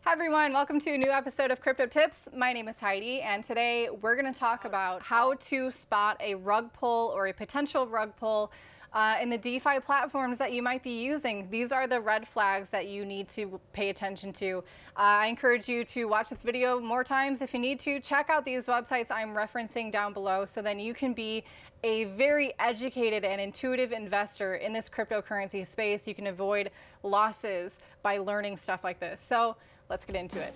Hi everyone, welcome to a new episode of Crypto Tips. My name is Heidi, and today we're going to talk about how to spot a rug pull or a potential rug pull in the DeFi platforms that you might be using. These are the red flags that you need to pay attention to. I encourage you to watch this video more times if you need to. Check out these websites I'm referencing down below so then you can be a very educated and intuitive investor in this cryptocurrency space. You can avoid losses by learning stuff like this. So let's get into it.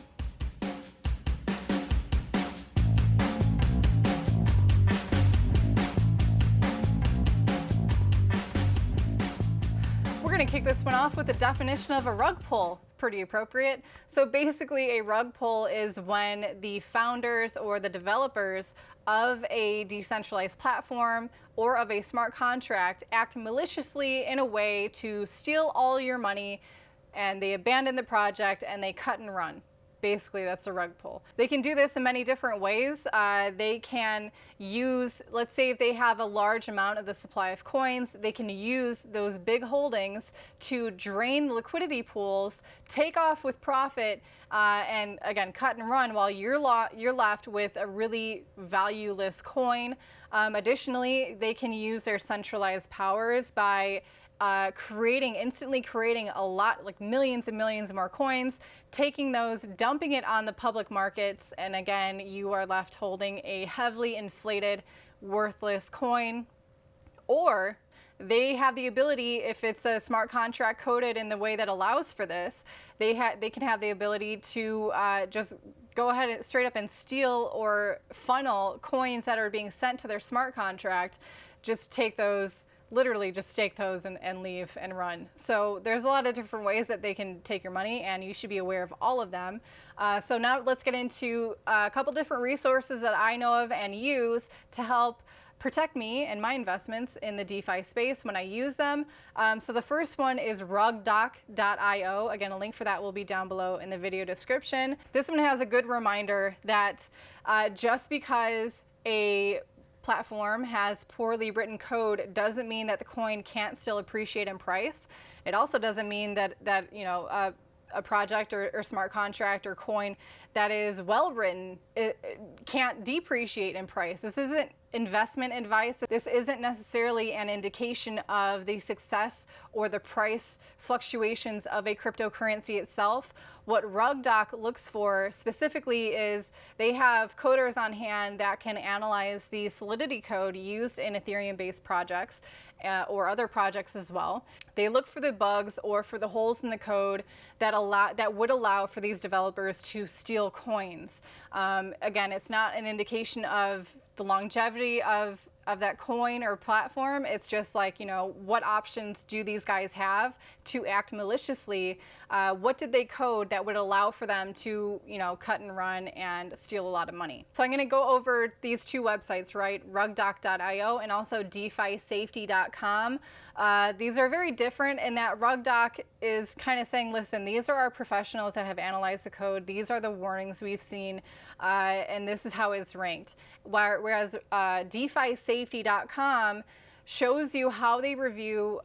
We're going to kick this one off with the definition of a rug pull. Pretty appropriate. So basically a rug pull is when the founders or the developers of a decentralized platform or of a smart contract act maliciously in a way to steal all your money, and they abandon the project and they cut and run. Basically, that's a rug pull. They can do this in many different ways. They can use, let's say if they have a large amount of the supply of coins, they can use those big holdings to drain the liquidity pools, take off with profit, and again, cut and run while you're left with a really valueless coin. Additionally, they can use their centralized powers by instantly creating a lot, like millions and millions more coins, taking those, dumping it on the public markets, and again, you are left holding a heavily inflated, worthless coin. Or they have the ability, if it's a smart contract coded in the way that allows for this, they can have the ability to just go ahead and straight up and steal or funnel coins that are being sent to their smart contract. Just take those, literally just stake those and leave and run. So there's a lot of different ways that they can take your money, and you should be aware of all of them. So now let's get into a couple different resources that I know of and use to help protect me and my investments in the DeFi space when I use them. So the first one is rugdoc.io. Again, a link for that will be down below in the video description. This one has a good reminder that just because a platform has poorly written code doesn't mean that the coin can't still appreciate in price. It also doesn't mean that you know, a project or smart contract or coin that is well written, it can't depreciate in price. This isn't investment advice. This isn't necessarily an indication of the success or the price fluctuations of a cryptocurrency itself. What RugDoc looks for specifically is they have coders on hand that can analyze the Solidity code used in Ethereum-based projects or other projects as well. They look for the bugs or for the holes in the code that would allow for these developers to steal coins. Again, it's not an indication of the longevity of that coin or platform. It's just like, you know, what options do these guys have to act maliciously? What did they code that would allow for them to, you know, cut and run and steal a lot of money? So I'm going to go over these two websites, right? Rugdoc.io and also DeFiSafety.com. These are very different in that Rugdoc is kind of saying, listen, these are our professionals that have analyzed the code. These are the warnings we've seen, and this is how it's ranked. Whereas DeFiSafety.com shows you how they review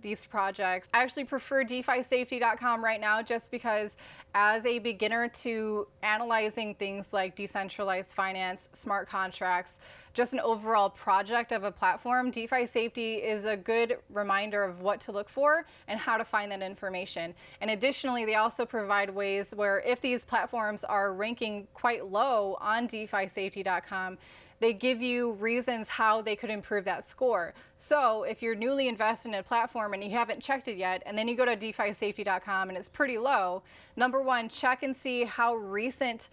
these projects. I actually prefer DeFiSafety.com right now just because as a beginner to analyzing things like decentralized finance, smart contracts, just an overall project of a platform, DeFi Safety is a good reminder of what to look for and how to find that information. And additionally, they also provide ways where if these platforms are ranking quite low on DeFiSafety.com, they give you reasons how they could improve that score. So if you're newly invested in a platform and you haven't checked it yet, and then you go to DeFiSafety.com and it's pretty low, number one, check and see how recent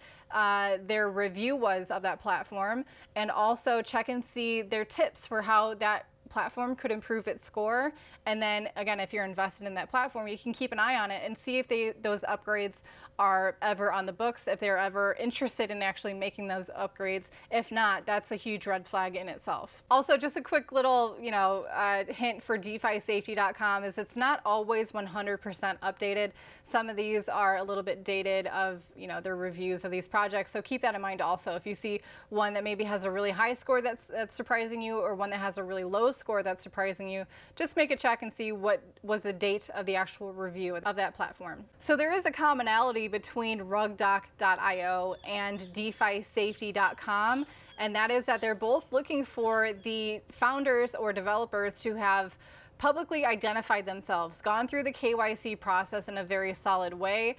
their review was of that platform, and also check and see their tips for how that platform could improve its score. And then again, if you're invested in that platform, you can keep an eye on it and see if those upgrades are ever on the books, if they're ever interested in actually making those upgrades. If not, that's a huge red flag in itself. Also, just a quick little, you know, hint for DeFiSafety.com is it's not always 100% updated. Some of these are a little bit dated of, you know, their reviews of these projects. So keep that in mind also. If you see one that maybe has a really high score that's surprising you, or one that has a really low score that's surprising you, just make a check and see what was the date of the actual review of that platform. So there is a commonality between rugdoc.io and DeFiSafety.com, and that is that they're both looking for the founders or developers to have publicly identified themselves, gone through the KYC process in a very solid way.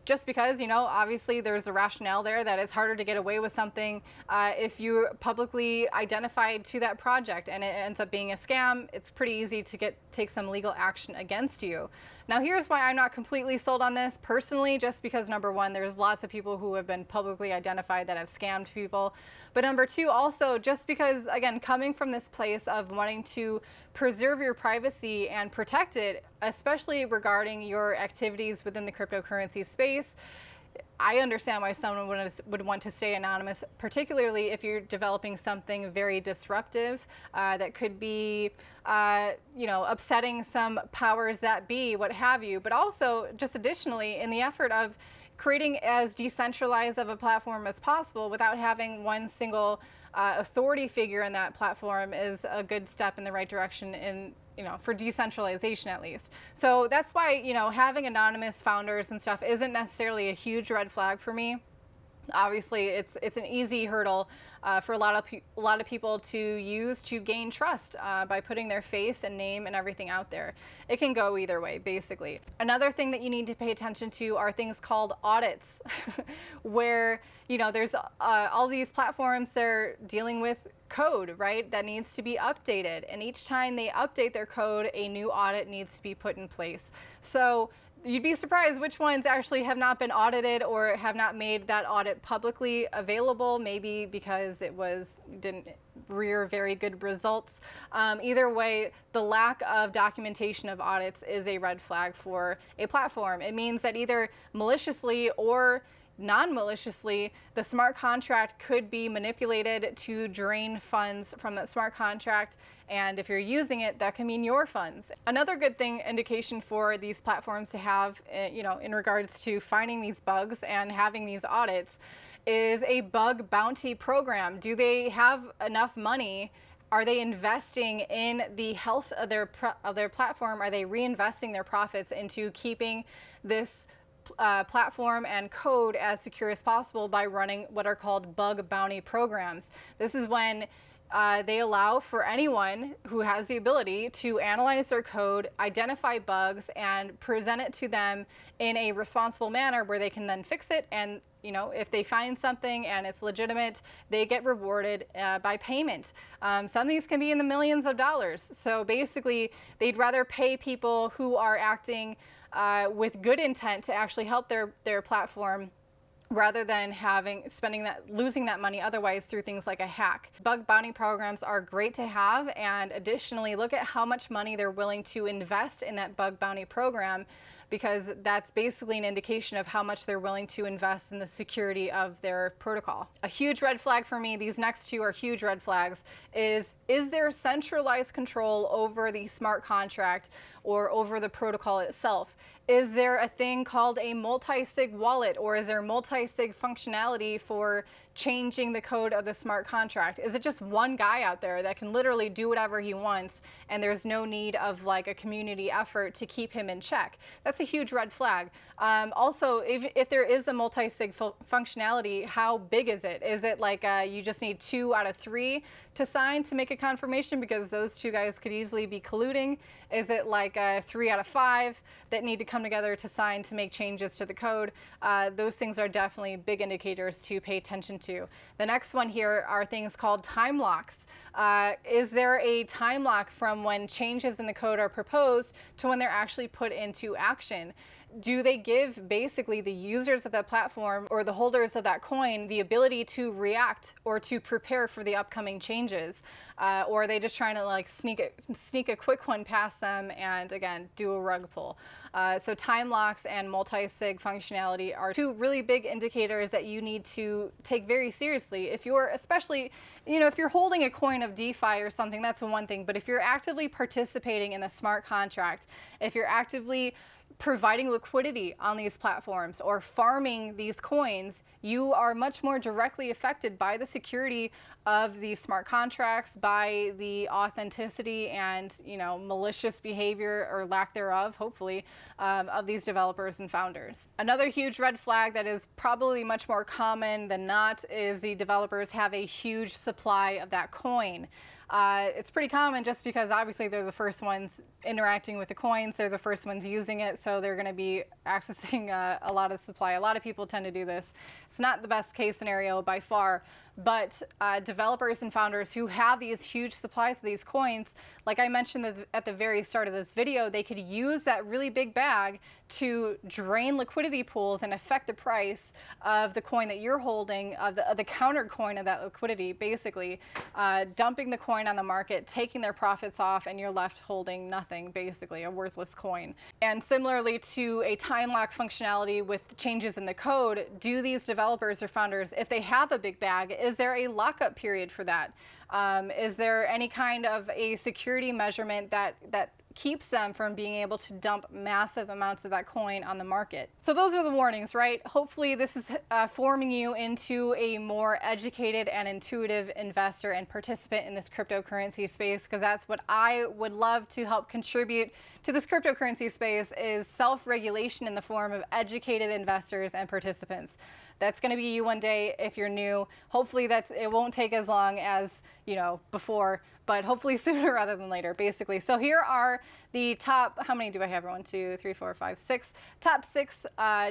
Just because, obviously there's a rationale there that it's harder to get away with something if you publicly identified to that project and it ends up being a scam. It's pretty easy to take some legal action against you. Now, here's why I'm not completely sold on this personally, just because number one, there's lots of people who have been publicly identified that have scammed people. But number two, also just because, again, coming from this place of wanting to preserve your privacy and protect it, especially regarding your activities within the cryptocurrency space, I understand why someone would want to stay anonymous, particularly if you're developing something very disruptive that could be, upsetting some powers that be, what have you. But also, just additionally, in the effort of creating as decentralized of a platform as possible without having one single authority figure in that platform is a good step in the right direction for decentralization at least. So that's why, having anonymous founders and stuff isn't necessarily a huge red flag for me. Obviously, it's an easy hurdle for a lot of people to use to gain trust by putting their face and name and everything out there. It can go either way, basically. Another thing that you need to pay attention to are things called audits, where there's all these platforms, they're dealing with code, right, that needs to be updated, and each time they update their code, a new audit needs to be put in place. So you'd be surprised which ones actually have not been audited or have not made that audit publicly available, maybe because it didn't rear very good results. Either way, the lack of documentation of audits is a red flag for a platform. It means that either maliciously or non-maliciously, the smart contract could be manipulated to drain funds from that smart contract, and if you're using it, that can mean your funds. Another good indication for these platforms to have, in regards to finding these bugs and having these audits, is a bug bounty program. Do they have enough money? Are they investing in the health of their platform? Are they reinvesting their profits into keeping this platform and code as secure as possible by running what are called bug bounty programs? This is when they allow for anyone who has the ability to analyze their code, identify bugs, and present it to them in a responsible manner where they can then fix it. And if they find something and it's legitimate, they get rewarded by payment. Some of these can be in the millions of dollars. So basically, they'd rather pay people who are acting with good intent to actually help their platform, rather than losing that money otherwise through things like a hack. Bug bounty programs are great to have, and additionally, look at how much money they're willing to invest in that bug bounty program, because that's basically an indication of how much they're willing to invest in the security of their protocol. A huge red flag for me, these next two are huge red flags, is there centralized control over the smart contract or over the protocol itself? Is there a thing called a multi-sig wallet, or is there multi-sig functionality for changing the code of the smart contract? Is it just one guy out there that can literally do whatever he wants and there's no need of like a community effort to keep him in check? That's a huge red flag. Also, if there is a multi-sig functionality, how big is it? Is it like you just need 2 out of 3 to sign to make a confirmation, because those two guys could easily be colluding? Is it like 3 out of 5 that need to come together to sign to make changes to the code? Those things are definitely big indicators to pay attention to. The next one here are things called time locks. Is there a time lock from when changes in the code are proposed to when they're actually put into action? Do they give basically the users of that platform or the holders of that coin the ability to react or to prepare for the upcoming changes? Or are they just trying to like sneak a quick one past them and again do a rug pull? So time locks and multi-sig functionality are two really big indicators that you need to take very seriously. If you're especially, if you're holding a coin of DeFi or something, that's one thing. But if you're actively participating in the smart contract, if you're actively providing liquidity on these platforms or farming these coins, you are much more directly affected by the security of these smart contracts, by the authenticity and, you know, malicious behavior or lack thereof, hopefully, of these developers and founders. Another huge red flag that is probably much more common than not is the developers have a huge supply of that coin. It's pretty common just because obviously they're the first ones interacting with the coins, they're the first ones using it, so they're going to be accessing a lot of supply. A lot of people tend to do this. It's not the best case scenario by far, but developers and founders who have these huge supplies of these coins, like I mentioned at the very start of this video, they could use that really big bag to drain liquidity pools and affect the price of the coin that you're holding, of the counter coin of that liquidity, basically dumping the coin on the market, taking their profits off, and you're left holding nothing, basically a worthless coin. And similarly to a time lock functionality with changes in the code, do these developers or founders, if they have a big bag, is there a lockup period for that? Is there any kind of a security measurement that keeps them from being able to dump massive amounts of that coin on the market? So those are the warnings, right? Hopefully this is forming you into a more educated and intuitive investor and participant in this cryptocurrency space, because that's what I would love to help contribute to this cryptocurrency space, is self-regulation in the form of educated investors and participants. That's going to be you one day if you're new. Hopefully it won't take as long as, you know, before, but hopefully sooner rather than later, basically. So here are the top, how many do I have? 1, 2, 3, 4, 5, 6. Top 6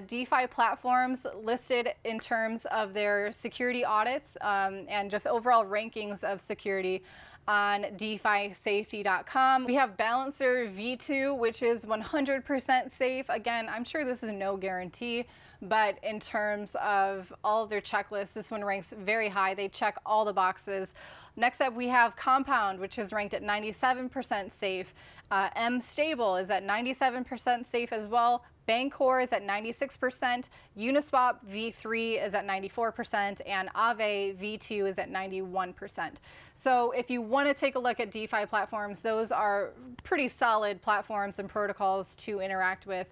DeFi platforms listed in terms of their security audits and just overall rankings of security on DeFiSafety.com. We have Balancer V2, which is 100% safe. Again, I'm sure this is no guarantee, but in terms of all of their checklists, this one ranks very high. They check all the boxes. Next up, we have Compound, which is ranked at 97% safe. M-Stable is at 97% safe as well. Bancor is at 96%, Uniswap V3 is at 94%, and Aave V2 is at 91%. So if you want to take a look at DeFi platforms, those are pretty solid platforms and protocols to interact with.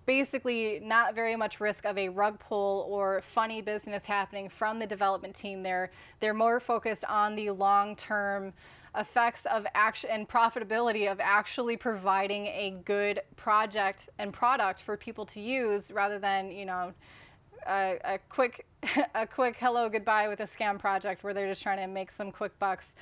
Basically, not very much risk of a rug pull or funny business happening from the development team there. They're more focused on the long-term effects of action and profitability of actually providing a good project and product for people to use, rather than, you know, a quick hello goodbye with a scam project where they're just trying to make some quick bucks.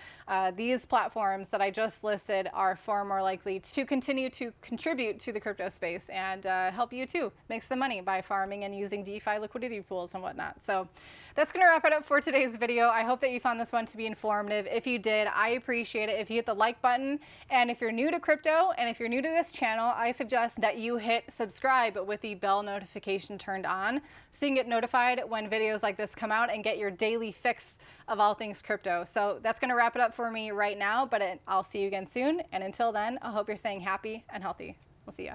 These platforms that I just listed are far more likely to continue to contribute to the crypto space and help you too make some money by farming and using DeFi liquidity pools and whatnot. So that's going to wrap it up for today's video. I hope that you found this one to be informative. If you did, I appreciate it if you hit the like button. And if you're new to crypto and if you're new to this channel, I suggest that you hit subscribe with the bell notification turned on so you can get notified when videos like this come out and get your daily fix of all things crypto. So that's going to wrap it up for me right now, but I'll see you again soon. And until then, I hope you're staying happy and healthy. We'll see ya.